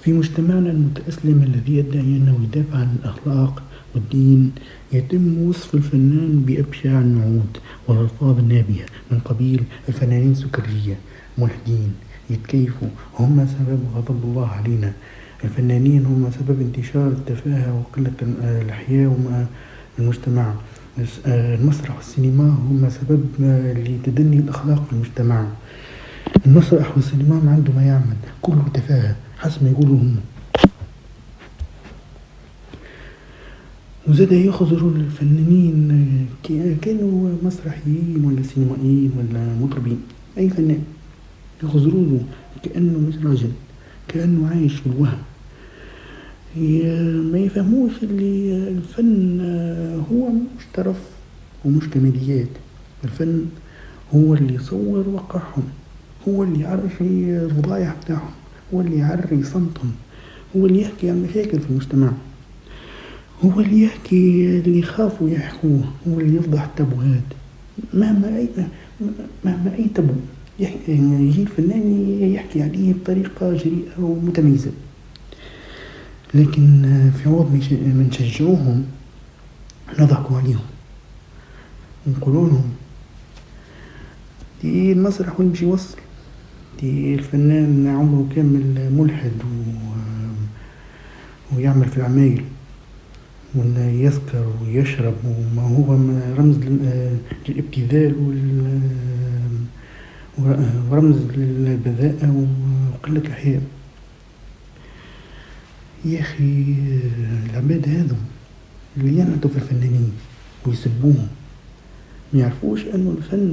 في مجتمعنا المتأسلم الذي يدعي أنه يدافع عن الأخلاق والدين، يتم وصف الفنان بأبشع النعوت والألفاظ النابية من قبيل الفنانين سكرية، ملحدين، يتكيفوا، هم سبب غضب الله علينا. الفنانين هم سبب انتشار التفاهة وقلة الأحياء المجتمع. المسرح والسينما هم سبب لتدني الأخلاق في المجتمع. المسرح والسينما ما عنده ما يعمل، كله تفاهة حسب ما يقولوا هم. وزاد يخزروا الفنانين كانوا مسرحيين ولا سينمائيين ولا مطربين، أي فنان يخزروه كأنه مش راجل، كأنه عايش في الوهم. ما يفهموش اللي الفن هو مش ترف ومش كوميديات. الفن هو اللي يصور واقعهم، هو اللي يعرف الفضايح بتاعهم، هو اللي يعري صمتهم، هو اللي يحكي عن مشاكل في المجتمع، هو اللي يحكي اللي يخافوا يحكوه، هو اللي يفضح التابوهات. مهما أي مهما أي تابو يجي الفنان يحكي عليه بطريقة جريئة ومتميزة. لكن في عوض ما نشجعوهم نضحكوا عليهم ونقولوا لهم دي المسرح وين مش يوصل، دي الفنان عمره كامل ملحد ويعمل في العمايل ويسكر ويشرب، وما هو رمز للابتذال ورمز للبذاءة وقلة الحياء. يا أخي العباد هذو اللي ينعتوا في الفنانين ويسبوهم ما يعرفوش أنه الفن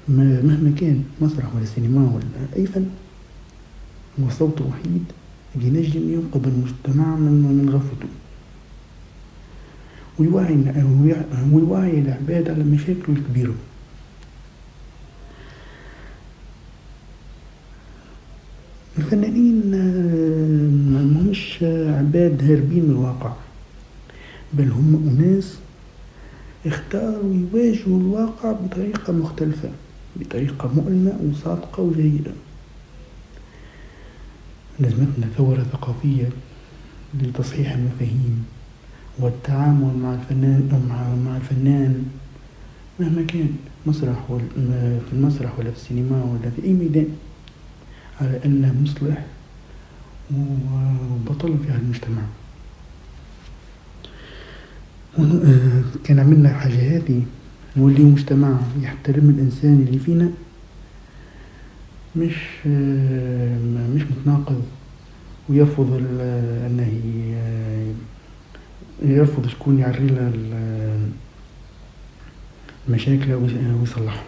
مهما كان مسرح ولا سينما ولا أي فن هو صوت وحيد ينجم ينقذ المجتمع من غفلته، ويوعي العباد على مشاكل الكبيرة. الفنانين مش عباد هاربين من الواقع، بل هم أناس اختاروا يواجهوا الواقع بطريقة مختلفة، بطريقة مؤلمة وصادقة وجيدة. لازمتنا ثورة ثقافية لتصحيح المفاهيم والتعامل مع الفنان مهما كان في المسرح ولا في السينما ولا في أي ميدان، على أنه مصلح وبطل في هالمجتمع. كان عملنا الحاجة هذه نولي مجتمع يحترم الإنسان اللي فينا، مش متناقض ويرفض أنه يرفض شكون يعري له المشاكل ويصلحها.